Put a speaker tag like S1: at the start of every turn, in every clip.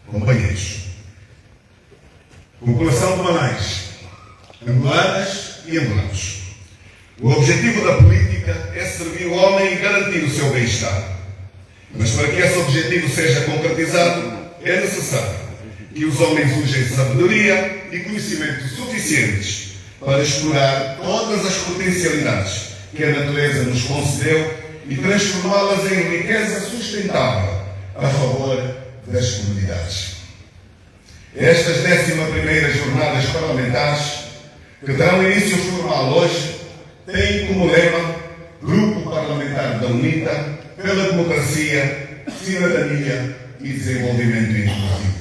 S1: companheiros, população de Manais, angolanas e angolanos, o objetivo da política é servir o homem e garantir o seu bem-estar. Mas para que esse objetivo seja concretizado, é necessário que os homens usem sabedoria e conhecimentos suficientes para explorar todas as potencialidades que a natureza nos concedeu e transformá-las em riqueza sustentável a favor das comunidades. Estas 11ª Jornadas Parlamentares, que terão início formal hoje, têm como lema Grupo Parlamentar da UNITA pela Democracia, Cidadania e Desenvolvimento Inclusivo.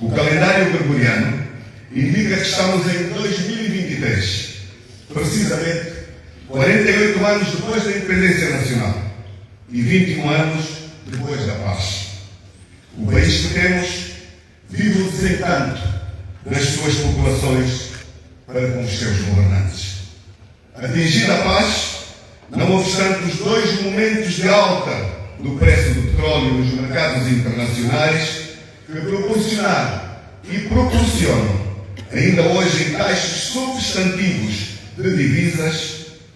S1: O calendário gregoriano indica que estamos em 2023, precisamente 48 anos depois da independência nacional e 21 anos depois da paz. O país que temos vive o desencanto das suas populações para com os seus governantes. Atingida a paz, não obstante os 2 momentos de alta do preço do petróleo nos mercados internacionais, que proporcionaram e proporcionam ainda hoje em caixas substantivos de divisas,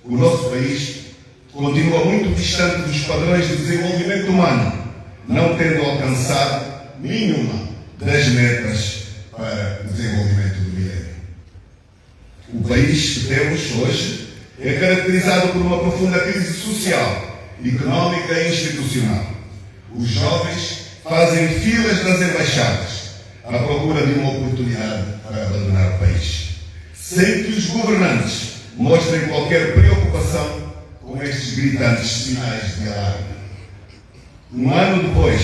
S1: o nosso país continua muito distante dos padrões de desenvolvimento humano, não tendo alcançado nenhuma das metas para o desenvolvimento do milénio. O país que temos hoje é caracterizado por uma profunda crise social, económica e institucional. Os jovens fazem filas nas embaixadas à procura de uma oportunidade para abandonar o país, sem que os governantes mostrem qualquer preocupação com estes gritantes sinais de alarme. Um ano depois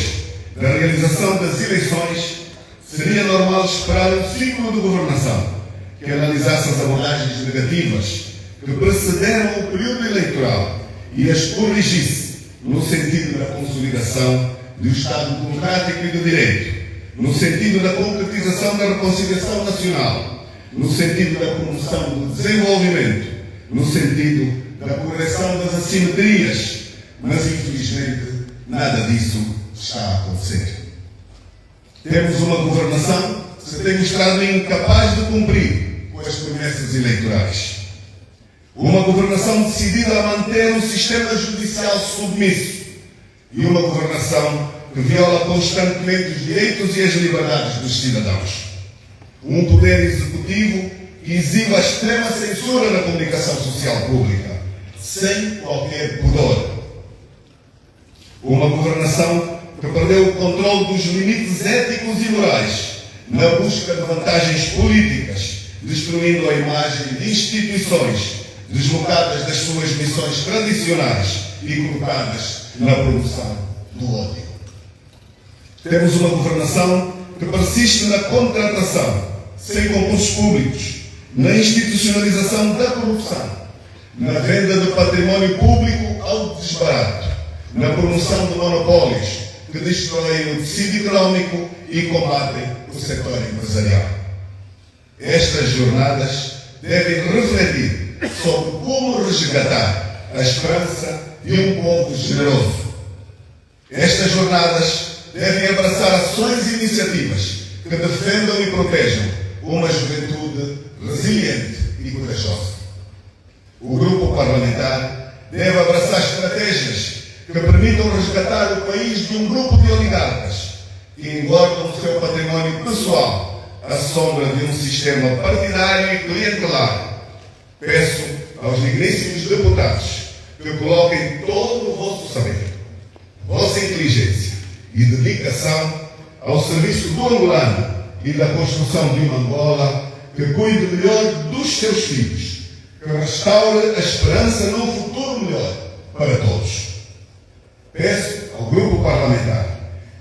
S1: da realização das eleições, seria normal esperar um ciclo de governação que analisasse as abordagens negativas que precederam o período eleitoral e as corrigisse no sentido da consolidação do Estado democrático e do direito, no sentido da concretização da reconciliação nacional, no sentido da promoção do desenvolvimento, no sentido da correção das assimetrias, mas infelizmente nada disso está a acontecer. Temos uma governação que se tem mostrado incapaz de cumprir com as promessas eleitorais. Uma governação decidida a manter um sistema judicial submisso e uma governação que viola constantemente os direitos e as liberdades dos cidadãos. Um poder executivo que exibe a extrema censura na comunicação social pública, sem qualquer pudor. Uma governação que perdeu o controle dos limites éticos e morais na busca de vantagens políticas, destruindo a imagem de instituições deslocadas das suas missões tradicionais e colocadas na promoção do ódio. Temos uma governação que persiste na contratação, sem concursos públicos, na institucionalização da corrupção, na venda de património público ao desbarato, na promoção de monopólios que destroem o tecido económico e combatem o setor empresarial. Estas jornadas devem refletir sobre como resgatar a esperança de um povo generoso. Estas jornadas devem abraçar ações e iniciativas que defendam e protejam uma juventude resiliente e corajosa. O grupo parlamentar deve abraçar estratégias que permitam resgatar o país de um grupo de oligarcas que engordam o seu património pessoal à sombra de um sistema partidário e clientelar. Peço aos digníssimos deputados que coloquem todo o vosso saber, vossa inteligência e dedicação ao serviço do angolano e da construção de uma Angola que cuide melhor dos seus filhos, que restaure a esperança num futuro melhor para todos. Peço ao grupo parlamentar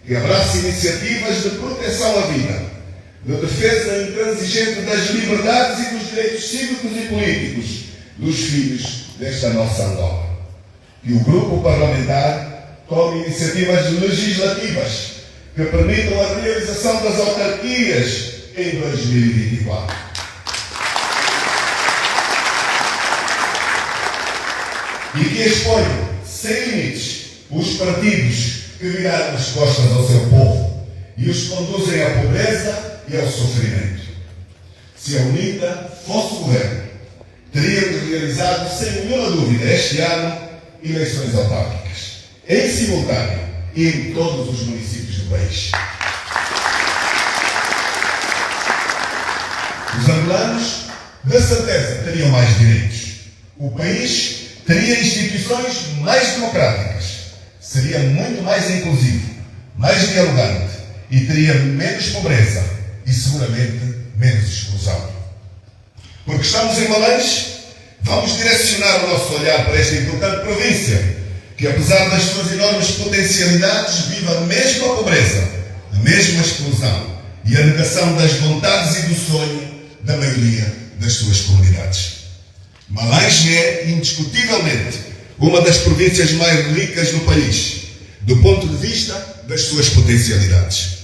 S1: que abrace iniciativas de proteção à vida, de defesa intransigente das liberdades e dos direitos cívicos e políticos dos filhos desta nossa Angola. Que o grupo parlamentar tome iniciativas legislativas que permitam a realização das autarquias em 2024. E que exponham, sem limites, os partidos que viraram as costas ao seu povo e os conduzem à pobreza e ao sofrimento. Se a UNITA fosse o governo, teríamos realizado, sem nenhuma dúvida, este ano, eleições autárquicas, em simultâneo e em todos os municípios do país. Os angolanos, de certeza, teriam mais direitos. O país teria instituições mais democráticas, seria muito mais inclusivo, mais dialogante e teria menos pobreza e seguramente menos exclusão. Porque estamos em Malange, vamos direcionar o nosso olhar para esta importante província, que apesar das suas enormes potencialidades, vive a mesma pobreza, a mesma exclusão e a negação das vontades e do sonho da maioria das suas comunidades. Malange é, indiscutivelmente, uma das províncias mais ricas do país, do ponto de vista das suas potencialidades.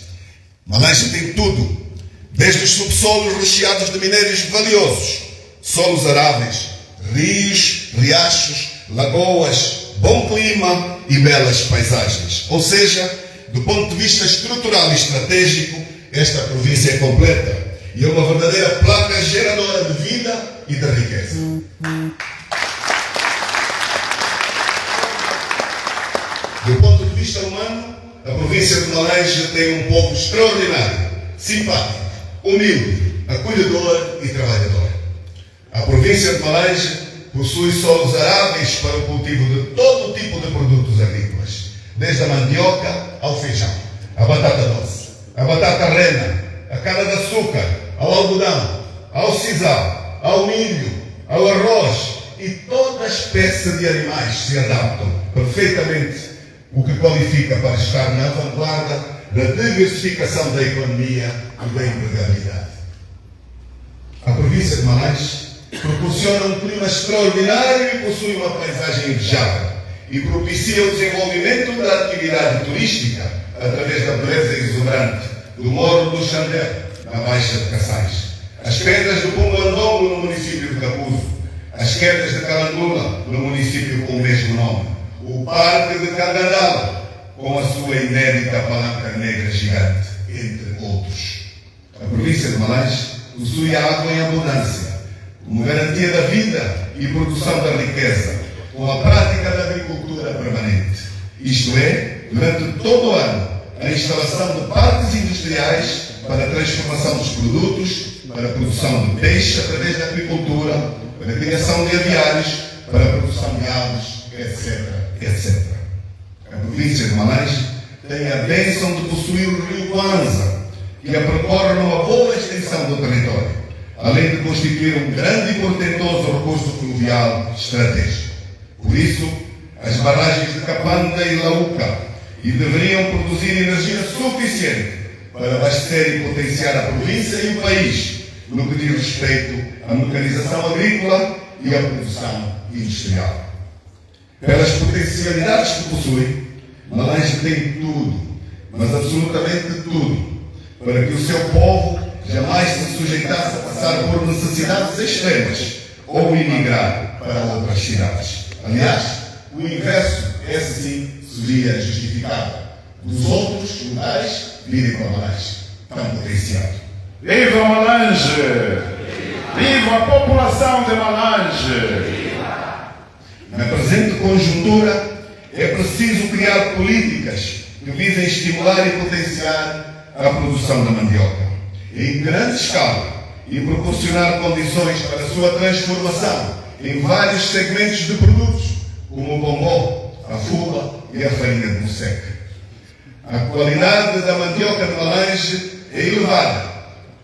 S1: Malange tem tudo, desde os subsolos recheados de minérios valiosos, solos aráveis, rios, riachos, lagoas, bom clima e belas paisagens. Ou seja, do ponto de vista estrutural e estratégico, esta província é completa e é uma verdadeira placa geradora de vida e de riqueza. Do ponto de vista humano, a província de Malange tem um povo extraordinário, simpático, humilde, acolhedor e trabalhador. A província de Malange possui solos aráveis para o cultivo de todo tipo de produtos agrícolas, desde a mandioca ao feijão, a batata doce, a batata rena, a cana-de-açúcar, ao algodão, ao sisal, ao milho, ao arroz e toda a espécie de animais se adaptam perfeitamente, o que qualifica para estar na vanguarda da diversificação da economia e da empregabilidade. A província de Malange proporciona um clima extraordinário e possui uma paisagem invejável e propicia o desenvolvimento da atividade turística através da beleza exuberante do Morro do Xandé, na Baixa de Caçais, as pedras do Pumandongo, no município de Capuzo, as quedas de Calandula, no município com o mesmo nome, o Parque de Cangandala, com a sua inédita palanca negra gigante, entre outros. A província de Malange possui a água em abundância, como garantia da vida e produção da riqueza, com a prática da agricultura permanente. Isto é, durante todo o ano, a instalação de parques industriais para a transformação dos produtos, para a produção de peixe através da agricultura, para a criação de aviários, para a produção de aves, etc, etc. A província de Malange tem a bênção de possuir o rio Kwanza, que a percorre numa boa extensão do território, além de constituir um grande e portentoso recurso fluvial estratégico. Por isso, as barragens de Capanda e Lauca deveriam produzir energia suficiente para abastecer e potenciar a província e o país no que diz respeito à mecanização agrícola e à produção industrial. Pelas potencialidades que possui, Malange tem tudo, mas absolutamente tudo, para que o seu povo jamais se sujeitasse a passar por necessidades extremas ou emigrar para outras cidades. Aliás, o inverso é sim seria justificado. Dos outros locais virem para Malange, tão potenciado.
S2: Viva Malange! Viva a população de Malange!
S1: Na presente conjuntura, é preciso criar políticas que visem estimular e potenciar a produção da mandioca em grande escala e proporcionar condições para a sua transformação em vários segmentos de produtos, como o bombom, a fula e a farinha de moceca. A qualidade da mandioca de Malange é elevada,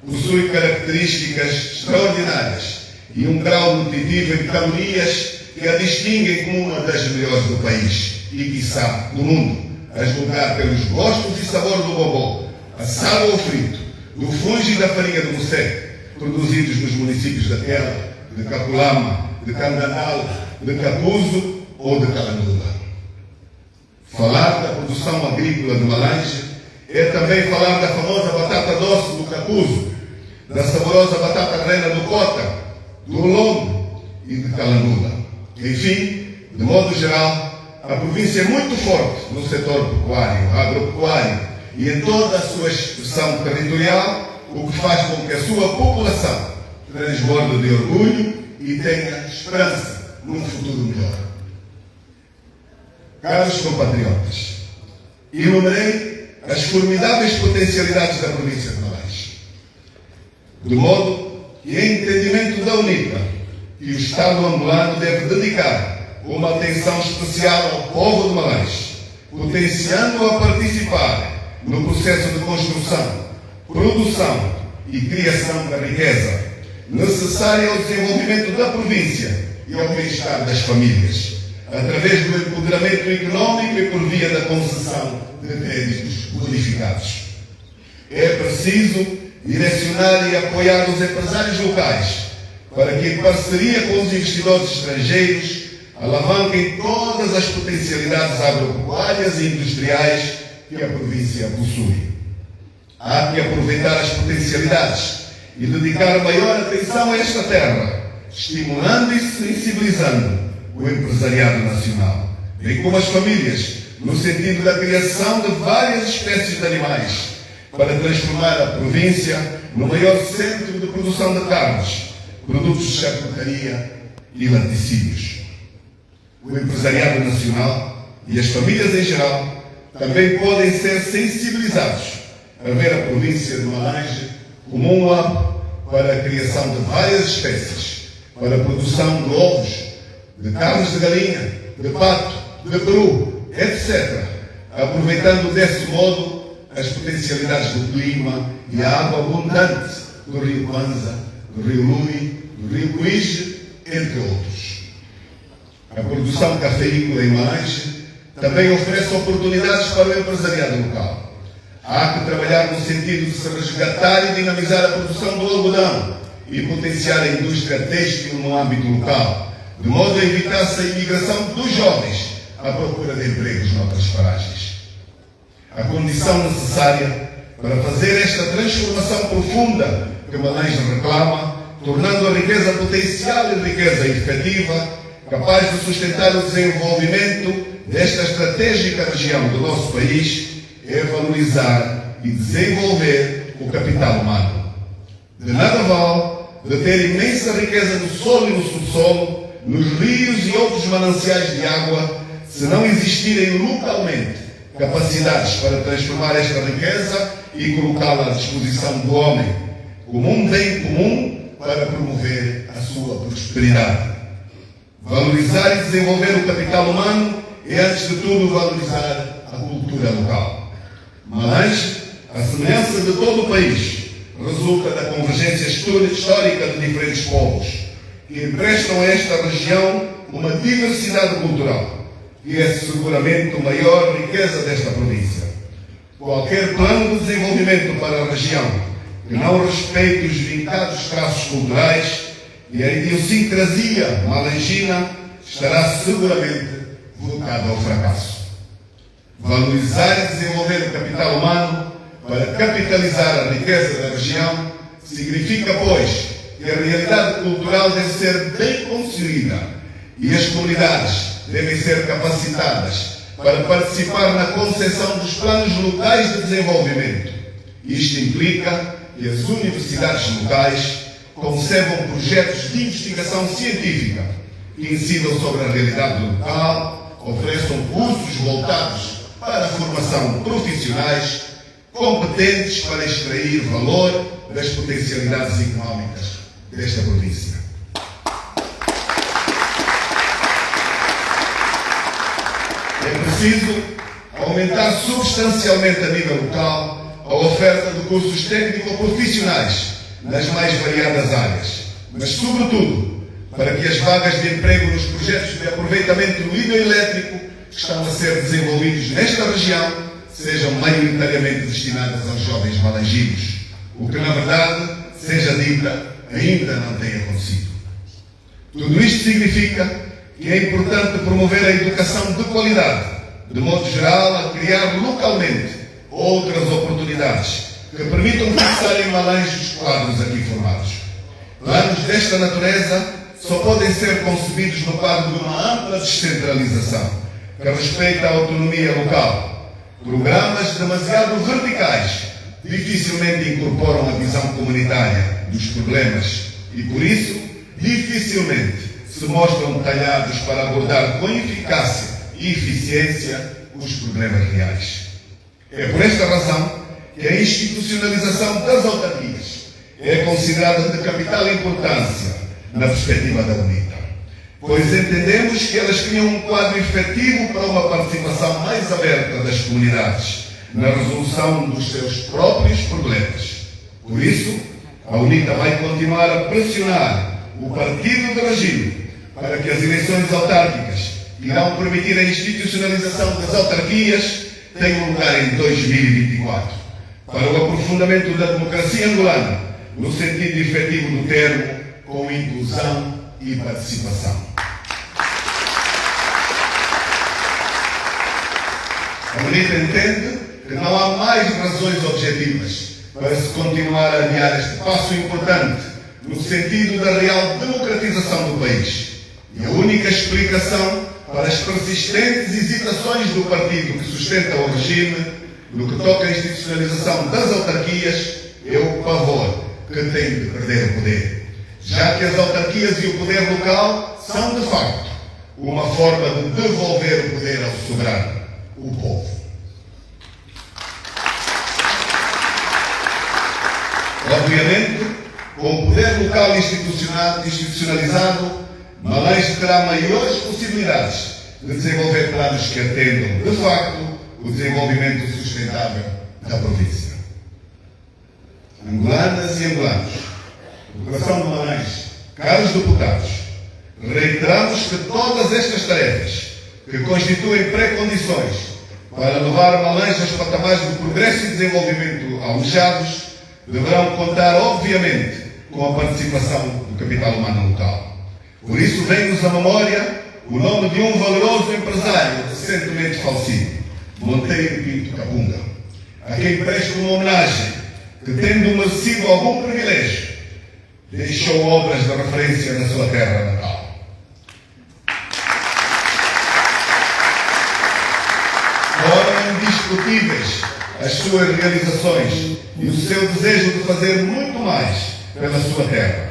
S1: possui características extraordinárias e um grau nutritivo em calorias que a distinguem como uma das melhores do país e, quiçá, do mundo, a julgar pelos gostos e sabor do bombom, assado ou frito, do fungo e da farinha de moceca, produzidos nos municípios da Tela, de Capulama, de Candandal, de Capuzo ou de Calandula. Falar da produção agrícola de Malange é também falar da famosa batata doce do Capuzo, da saborosa batata rena do Cota, do Lombo e de Calandula. Enfim, de modo geral, a província é muito forte no setor pecuário, agropecuário, e em toda a sua expressão territorial, o que faz com que a sua população transborde de orgulho e tenha esperança num futuro melhor. Caros compatriotas, enumerei as formidáveis potencialidades da província de Malanje, de modo que, em entendimento da UNIPA, que o Estado angolano deve dedicar uma atenção especial ao povo de Malanje, potenciando-o a participar no processo de construção, produção e criação da riqueza necessária ao desenvolvimento da província e ao bem-estar das famílias, através do empoderamento económico e por via da concessão de créditos bonificados. É preciso direcionar e apoiar os empresários locais para que, em parceria com os investidores estrangeiros, alavanquem todas as potencialidades agropecuárias e industriais que a província possui. Há que aproveitar as potencialidades e dedicar maior atenção a esta terra, estimulando e sensibilizando o empresariado nacional, bem como as famílias, no sentido da criação de várias espécies de animais, para transformar a província no maior centro de produção de carnes, produtos de charcutaria e laticínios. O empresariado nacional e as famílias em geral também podem ser sensibilizados a ver a província de Malanje como um hub para a criação de várias espécies, para a produção de ovos, de carnes de galinha, de pato, de peru, etc., aproveitando desse modo as potencialidades do clima e a água abundante do rio Kwanza, do rio Lui, do rio Cuíge, entre outros. A produção cafeícola em Malanje também oferece oportunidades para o empresariado local. Há que trabalhar no sentido de se resgatar e dinamizar a produção do algodão e potenciar a indústria têxtil no âmbito local, de modo a evitar-se a imigração dos jovens à procura de empregos noutras paragens. A condição necessária para fazer esta transformação profunda que Malanje reclama, tornando a riqueza potencial em riqueza efetiva, capaz de sustentar o desenvolvimento desta estratégica região do nosso país, é valorizar e desenvolver o capital humano. De nada vale de ter imensa riqueza no solo e no subsolo, nos rios e outros mananciais de água, se não existirem localmente capacidades para transformar esta riqueza e colocá-la à disposição do homem como um bem comum para promover a sua prosperidade. Valorizar e desenvolver o capital humano é, antes de tudo, valorizar a cultura local. Malanje, a semelhança de todo o país, resulta da convergência histórica de diferentes povos, que emprestam a esta região uma diversidade cultural, que é seguramente a maior riqueza desta província. Qualquer plano de desenvolvimento para a região que não respeite os vincados traços culturais e a idiosincrasia malangina estará seguramente voltado ao fracasso. Valorizar e desenvolver o capital humano para capitalizar a riqueza da região significa, pois, que a realidade cultural deve ser bem construída e as comunidades devem ser capacitadas para participar na concepção dos planos locais de desenvolvimento. Isto implica que as universidades locais concebam projetos de investigação científica que incidam sobre a realidade local, ofereçam cursos voltados para a formação profissionais competentes para extrair valor das potencialidades económicas desta província. É preciso aumentar substancialmente a nível local a oferta de cursos técnico-profissionais nas mais variadas áreas, mas, sobretudo, para que as vagas de emprego nos projetos de aproveitamento hidroelétrico que estão a ser desenvolvidos nesta região sejam maioritariamente destinadas aos jovens malanginos, o que, na verdade, seja dita, ainda não tem acontecido. Tudo isto significa que é importante promover a educação de qualidade, de modo geral, a criar localmente outras oportunidades que permitam fixar em Malanje os quadros aqui formados. Planos desta natureza só podem ser concebidos no quadro de uma ampla descentralização que respeita a autonomia local, Programas demasiado verticais dificilmente incorporam a visão comunitária dos problemas e, por isso, dificilmente se mostram talhados para abordar com eficácia e eficiência os problemas reais. É por esta razão que a institucionalização das autarquias é considerada de capital importância na perspectiva da UNITA, pois entendemos que elas criam um quadro efetivo para uma participação mais aberta das comunidades na resolução dos seus próprios problemas. Por isso, a UNITA vai continuar a pressionar o partido de regime para que as eleições autárquicas que irão permitir a institucionalização das autarquias tenham lugar em 2024, para o aprofundamento da democracia angolana, no sentido efetivo do termo, com inclusão e participação. A UNITA entende que não há mais razões objetivas para se continuar a adiar este passo importante no sentido da real democratização do país. E a única explicação para as persistentes hesitações do partido que sustenta o regime no que toca à institucionalização das autarquias é o pavor que tem de perder o poder, já que as autarquias e o poder local são, de facto, uma forma de devolver o poder ao soberano, o povo. Obviamente, com o poder local institucionalizado, Malange terá maiores possibilidades de desenvolver planos que atendam, de facto, o desenvolvimento sustentável da província. Angolanas e angolanos, população de Malange, caros deputados, reiteramos que todas estas tarefas, que constituem pré-condições para levar Malange aos patamares de progresso e desenvolvimento almejados, deverão contar, obviamente, com a participação do capital humano local. Por isso, vem-nos à memória o nome de um valoroso empresário recentemente falecido, Monteiro Pinto Kapunga, a quem presto uma homenagem que, tendo merecido algum privilégio, deixou obras de referência na sua terra natal. Foram indiscutíveis as suas realizações e o seu desejo de fazer muito mais pela sua terra,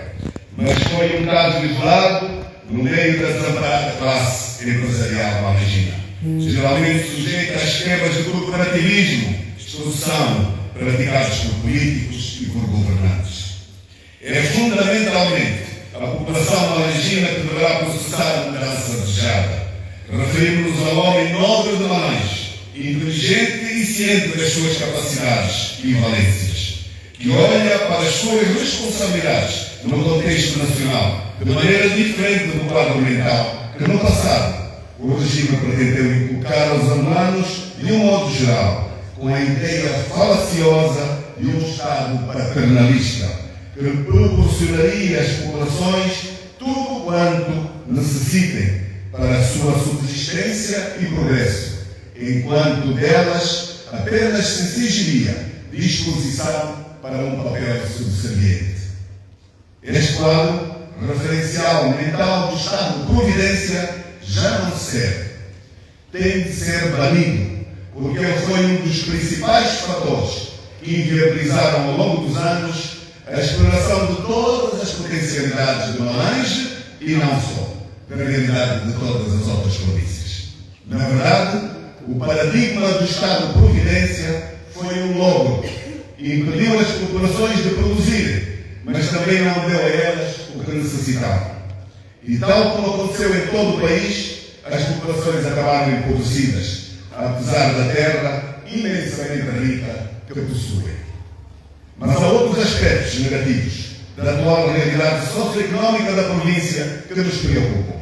S1: mas foi um caso isolado no meio da desamparada classe empresarial malanjina, geralmente sujeita às esquemas de corporativismo, extorsão praticados por políticos e por governantes. É fundamentalmente a população malanjina que deverá processar a mudança desejada. Referimos-nos ao homem nobre de Malange, inteligente e ciente das suas capacidades e valências, que olha para as suas responsabilidades no contexto nacional de maneira diferente do quadro mental que, no passado, o regime pretendeu inculcar aos angolanos de um modo geral, com a ideia falaciosa de um Estado paternalista que proporcionaria às populações tudo quanto necessitem para a sua subsistência e progresso, enquanto delas apenas se exigiria disposição para um papel subserviente. Este quadro referencial mental do Estado de Providência já não serve. Tem de ser banido, porque ele foi um dos principais fatores que inviabilizaram ao longo dos anos a exploração de todas as potencialidades de Malange e não só, da realidade de todas as outras províncias. Na verdade, o paradigma do Estado de Providência foi um logro e impediu as populações de produzirem, mas também não deu a elas o que necessitavam. E tal como aconteceu em todo o país, as populações acabaram empobrecidas, apesar da terra imensamente rica que possuem. Mas há outros aspectos negativos da atual realidade socioeconómica da província que nos preocupam.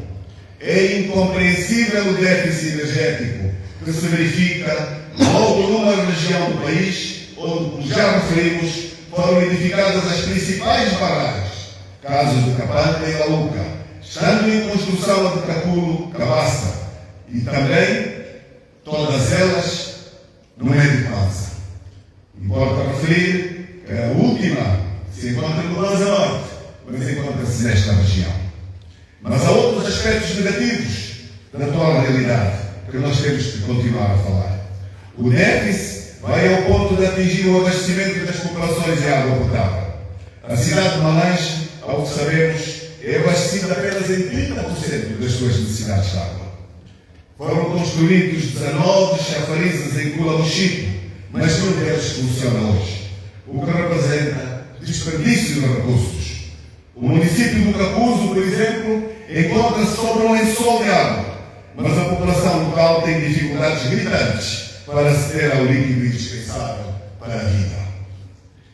S1: É incompreensível o déficit energético que se verifica logo numa região do país onde, como já referimos, foram edificadas as principais barragens, casos do Capanga e Laluca, estando em construção a de Caculo, Cabaça, e também todas elas no meio de Pança. Importa referir que a última se encontra no Banza Norte, mas encontra-se nesta região. Mas há outros aspectos negativos da atual realidade que nós temos de continuar a falar. O déficit vai ao ponto de atingir o abastecimento das populações de água potável. A cidade de Malange, ao que sabemos, é abastecida apenas em 30% das suas necessidades de água. Foram construídos 19 chafarizes em Cula do Chico, mas nenhum deles funciona hoje, o que representa desperdício de recursos. O município do Cacuzo, por exemplo, encontra-se sobre um lençol de água, mas a população local tem dificuldades gritantes para aceder ao líquido indispensável para a vida.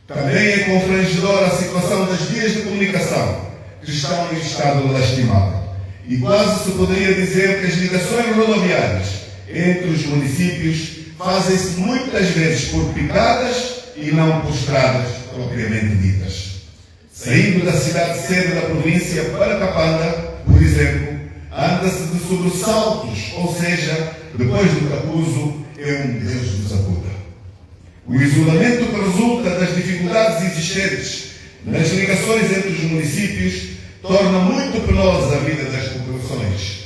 S1: Também é confrangedora a situação das vias de comunicação, que estão em estado lastimável. E quase se poderia dizer que as ligações rodoviárias entre os municípios fazem-se muitas vezes por picadas e não por estradas propriamente ditas. Saindo da cidade sede da província para Capanga, por exemplo, anda-se de sobressaltos, ou seja, depois do Cacuzo, é um Deus nos acuda. O isolamento que resulta das dificuldades existentes nas ligações entre os municípios torna muito penosa a vida das populações.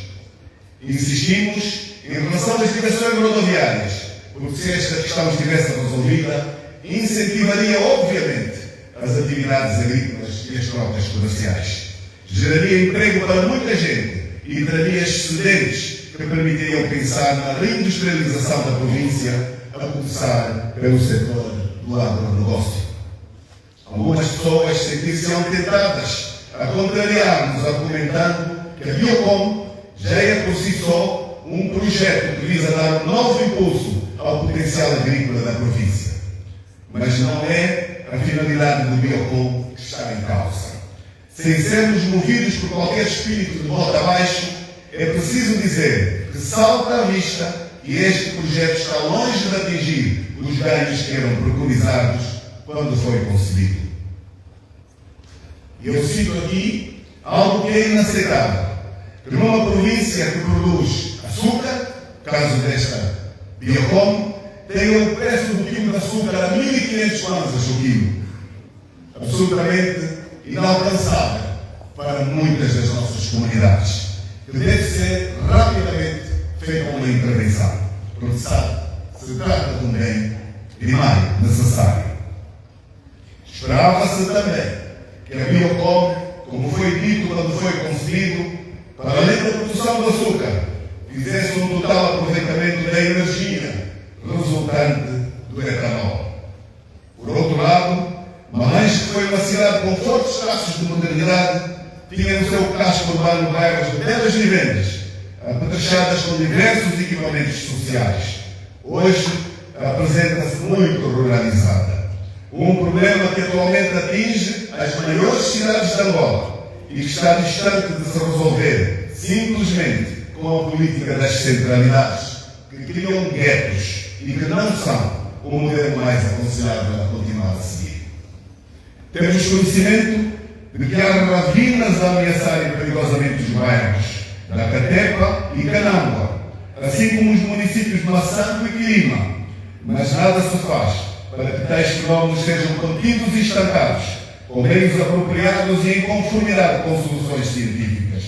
S1: Insistimos em relação às ligações rodoviárias, porque se esta questão estivesse resolvida, incentivaria, obviamente, as atividades agrícolas e as trocas comerciais. Geraria emprego para muita gente e traria excedentes que permitiriam pensar na reindustrialização da província, a começar pelo setor do agronegócio. Algumas pessoas sentir-se-ão tentadas a contrariar-nos, argumentando que a Biocom já é por si só um projeto que visa dar um novo impulso ao potencial agrícola da província. Mas não é a finalidade do Biocom que está em causa. Sem sermos movidos por qualquer espírito de volta abaixo, é preciso dizer que salta à vista que este projeto está longe de atingir os ganhos que eram preconizados quando foi concebido. E eu cito aqui algo que é inaceitável, que numa província que produz açúcar, caso desta Biocom, tem o preço do quilo de açúcar a 1.500 kwanzas o quilo. Absolutamente inalcançável para muitas das nossas comunidades, que deve ser rapidamente feita uma intervenção, porque sabe, se trata de um bem primário, necessário. Esperava-se também que a Biocom, como foi dito quando foi concebido, para além da produção do açúcar, fizesse um total aproveitamento da energia resultante do etanol. Por outro lado, Malange, que foi uma cidade com fortes traços de modernidade, tinha no seu casco urbano bairros de belas vivendas, apetrechadas com diversos equipamentos sociais. Hoje apresenta-se muito ruralizada. Um problema que atualmente atinge as maiores cidades de Angola e que está distante de se resolver simplesmente com a política das centralidades, que criam guetos e que não são o modelo mais aconselhável a continuar a seguir. Temos conhecimento de que há ravinas a ameaçarem perigosamente os bairros da Catepa e Canangua, assim como os municípios de Massango e Quilima, mas nada se faz para que tais fenómenos sejam contidos e estancados, com meios apropriados e em conformidade com soluções científicas.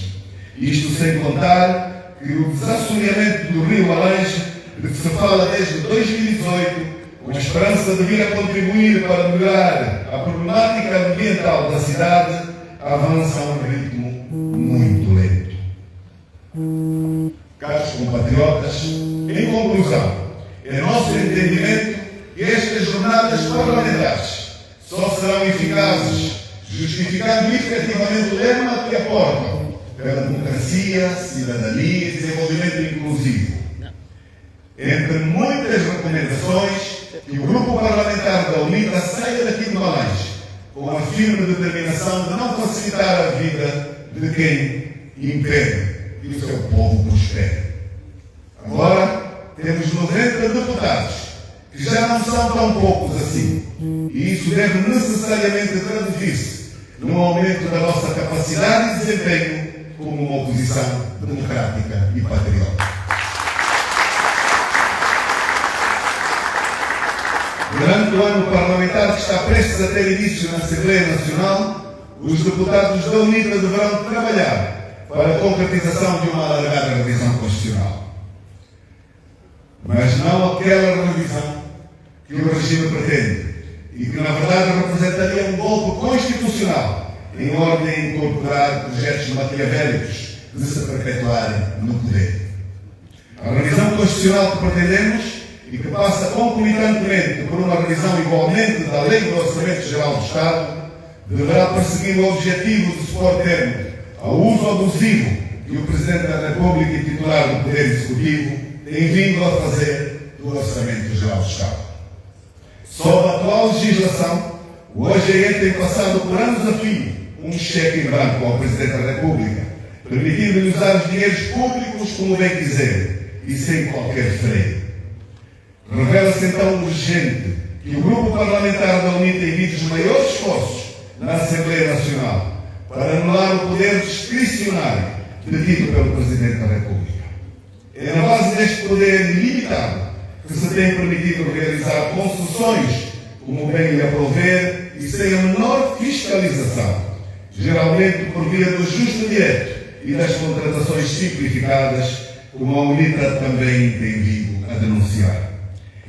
S1: Isto sem contar que o desassoreamento do rio Malange, de que se fala desde 2018, com a esperança de vir a contribuir para melhorar a problemática ambiental da cidade, avança a um ritmo muito lento. Caros compatriotas, em conclusão, é nosso entendimento que estas jornadas parlamentares só serão eficazes justificando efetivamente o lema que aportam pela democracia, cidadania e desenvolvimento inclusivo. Entre muitas recomendações, que o Grupo Parlamentar da UNITA saia daqui de Malange com a firme determinação de não facilitar a vida de quem impede que o seu povo prospere. Agora, temos 90 deputados, que já não são tão poucos assim, e isso deve necessariamente traduzir-se num aumento da nossa capacidade de desempenho como uma oposição democrática e patriótica. Durante o ano parlamentar que está prestes a ter início na Assembleia Nacional, os deputados da UNITA deverão trabalhar para a concretização de uma alargada revisão constitucional. mas não aquela revisão que o regime pretende e que, na verdade, representaria um golpe constitucional em ordem a incorporar projetos maquiavélicos de se perpetuarem no poder. A revisão constitucional que pretendemos e que passa concomitantemente por uma revisão igualmente da Lei do Orçamento Geral do Estado deverá perseguir o objetivo de se pôr termo ao uso abusivo que o Presidente da República e titular do Poder Executivo tem vindo a fazer do Orçamento Geral do Estado. Sob a atual legislação, o OGE tem passado por anos a fio um cheque em branco ao Presidente da República, permitindo-lhe usar os dinheiros públicos como bem quiser e sem qualquer freio. Revela-se então urgente que o Grupo Parlamentar da UNITA evite os maiores esforços na Assembleia Nacional para anular o poder discricionário detido pelo Presidente da República. É na base deste poder ilimitado que se tem permitido realizar concessões como bem lhe aprouver e sem a menor fiscalização, geralmente por via do ajuste direto e das contratações simplificadas, como a UNITA também tem vindo a denunciar.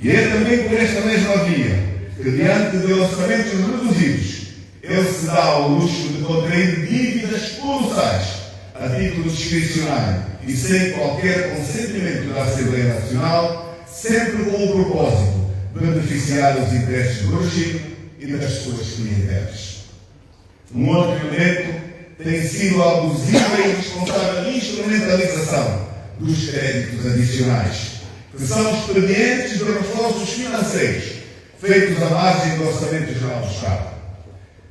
S1: E é também por esta mesma via que, diante de orçamentos reduzidos, ele se dá ao luxo de contrair dívidas colossais a título discricionário e sem qualquer consentimento da Assembleia Nacional, sempre com o propósito de beneficiar os interesses do regime e das suas clientelas. Um outro elemento tem sido a abusiva e irresponsável instrumentalização dos créditos adicionais, que são expedientes de reforços financeiros feitos à margem do Orçamento Geral do Estado.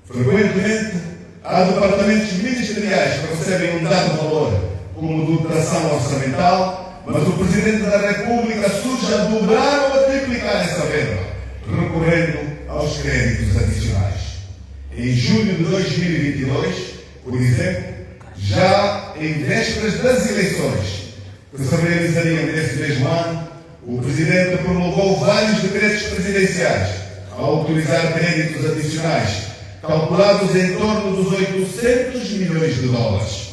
S1: Frequentemente, há departamentos ministeriais que recebem um dado valor como dotação orçamental, mas o Presidente da República surge a dobrar ou a triplicar essa verba, recorrendo aos créditos adicionais. Em julho de 2022, por exemplo, já em vésperas das eleições que se realizariam nesse mesmo ano, o Presidente promulgou vários decretos presidenciais a autorizar créditos adicionais, calculados em torno dos 800 milhões de dólares.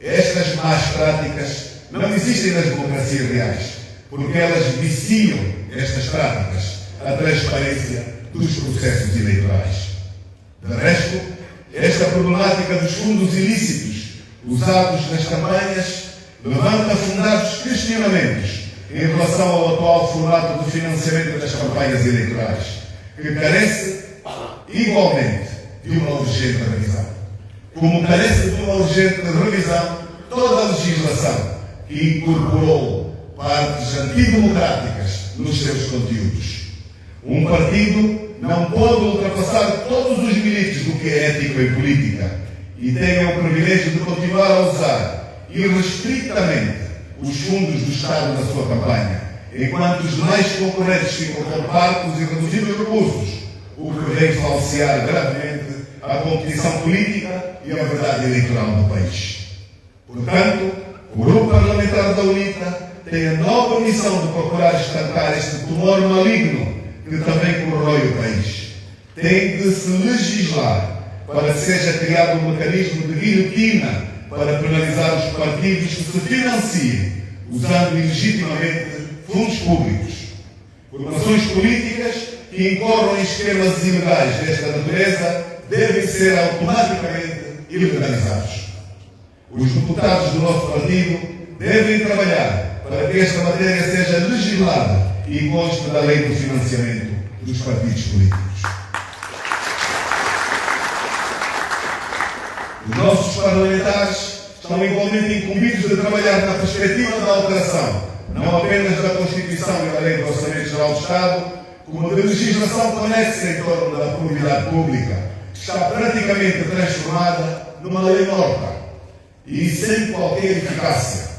S1: Estas más práticas não existem nas democracias reais, porque elas viciam estas práticas a transparência dos processos eleitorais. De resto, esta problemática dos fundos ilícitos usados nas campanhas levanta fundados questionamentos em relação ao atual formato de financiamento das campanhas eleitorais, que carece igualmente de uma urgente revisão. Como carece de uma urgente revisão toda a legislação que incorporou partes antidemocráticas nos seus conteúdos. Um partido não pode ultrapassar todos os limites do que é ética e política e tem o privilégio de continuar a usar irrestritamente os fundos do Estado na sua campanha, enquanto os demais concorrentes ficam com parcos e reduzidos recursos, o que vem falsear gravemente a competição política e a verdade eleitoral do país. Portanto, o Grupo Parlamentar da UNITA tem a nova missão de procurar estancar este tumor maligno que também corrói o país. Tem de se legislar para que seja criado um mecanismo de guilhotina para penalizar os partidos que se financiem usando ilegitimamente fundos públicos. Formações políticas que incorram em esquemas ilegais desta natureza devem ser automaticamente ilegalizados. Os deputados do nosso partido devem trabalhar para que esta matéria seja legislada e conste da lei do financiamento dos partidos políticos. Os nossos parlamentares estão igualmente incumbidos de trabalhar na perspectiva da alteração, não apenas da Constituição e da Lei do Orçamento Geral do Estado, como de legislação conexa em torno da probidade pública, que está praticamente transformada numa lei morta e sem qualquer eficácia.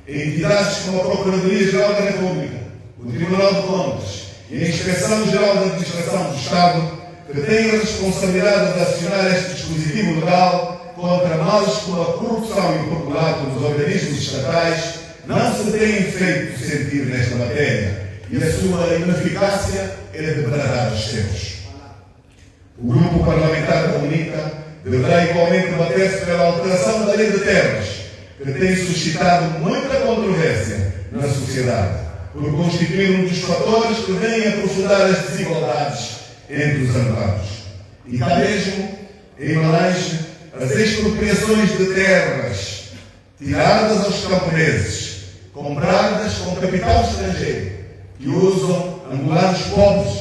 S1: Entidades como a Procuradoria-Geral da República, o Tribunal de Contas e a Inspeção-Geral da Administração do Estado, que têm a responsabilidade de acionar este dispositivo legal contra males como a corrupção e o peculato nos organismos estatais, não se têm feito sentir nesta matéria e a sua ineficácia é de bradar os seus. O Grupo Parlamentar da UNITA deverá igualmente bater-se pela alteração da Lei de Terras, que tem suscitado muita controvérsia na sociedade, por constituir um dos fatores que vêm aprofundar as desigualdades entre os angolanos. E cá mesmo, em Malange, as expropriações de terras tiradas aos camponeses, compradas com capital estrangeiro, que usam angolanos pobres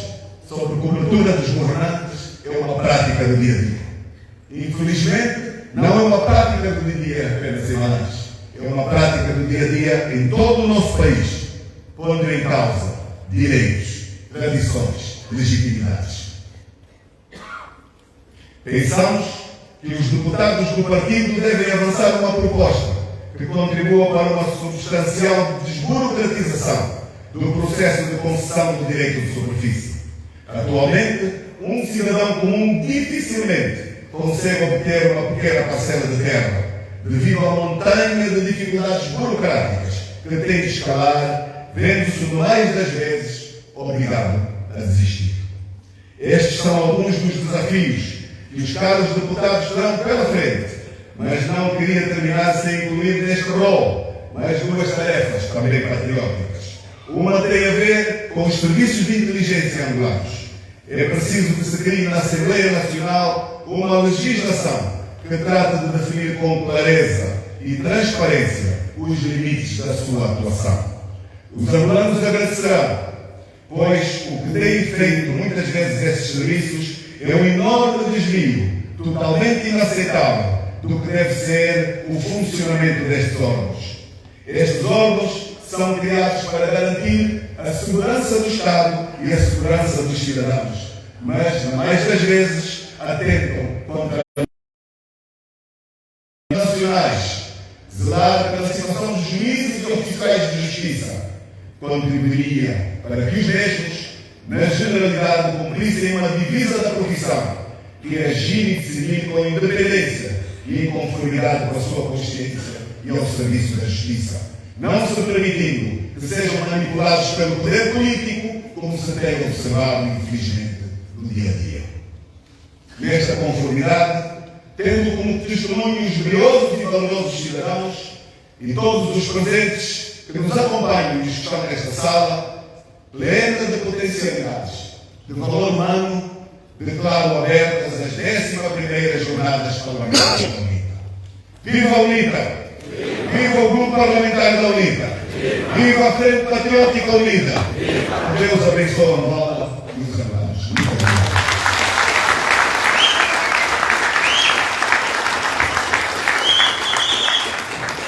S1: sob cobertura dos governantes, é uma prática do dia a dia. Infelizmente, não é uma prática do dia a dia apenas em Malange, é uma prática do dia a dia em todo o nosso país, pondo em causa direitos, tradições, legitimidades. Pensamos que os deputados do partido devem avançar uma proposta que contribua para uma substancial desburocratização do processo de concessão do direito de superfície. Atualmente, um cidadão comum dificilmente consegue obter uma pequena parcela de terra devido à montanha de dificuldades burocráticas que tem de escalar, vendo-se, mais das vezes, obrigado a desistir. Estes são alguns dos desafios que os caros deputados terão pela frente, mas não queria terminar sem incluir neste rol mais duas tarefas também patrióticas. Uma tem a ver com os serviços de inteligência angolanos. É preciso que se crie na Assembleia Nacional uma legislação que trata de definir com clareza e transparência os limites da sua atuação. Os angolanos agradecerão, pois o que tem feito muitas vezes esses serviços é um enorme desvio, totalmente inaceitável, do que deve ser o funcionamento destes órgãos. Estes órgãos são criados para garantir a segurança do Estado e a segurança dos cidadãos, mas, na mais das vezes, atentam contra os nacionais. Zelar pela situação dos juízes e oficiais de justiça contribuiria para que os mesmos, na generalidade, cumprissem uma divisa da profissão, que é agir e decidir com independência e em conformidade com a sua consciência e ao serviço da justiça, não se permitindo que sejam manipulados pelo poder político, como se tem observado, infelizmente, no dia a dia. Nesta conformidade, tendo como testemunhos briosos e valorosos cidadãos e todos os presentes que nos acompanham e estão nesta sala, plena de potencialidades, de valor humano, declaro abertas as 11ª Jornadas Parlamentares da UNITA. Viva a UNITA! Viva o Grupo Parlamentar da UNITA! Viva a Frente Patriótica Unida! Deus abençoe a Angola e os angolanos. Muito obrigado.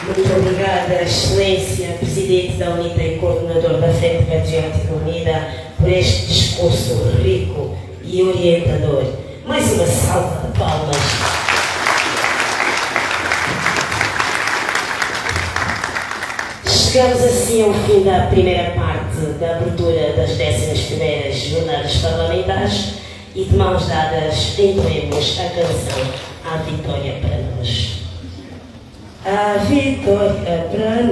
S3: Muito obrigada, Excelência, Presidente da UNITA e Coordenador da Frente Patriótica Unida, por este discurso rico e orientador. Mais uma salva de palmas. Chegamos assim ao fim da primeira parte da abertura das 11ª Jornadas Parlamentares e, de mãos dadas, entoemos a canção A Vitória para Nós. A vitória para nós.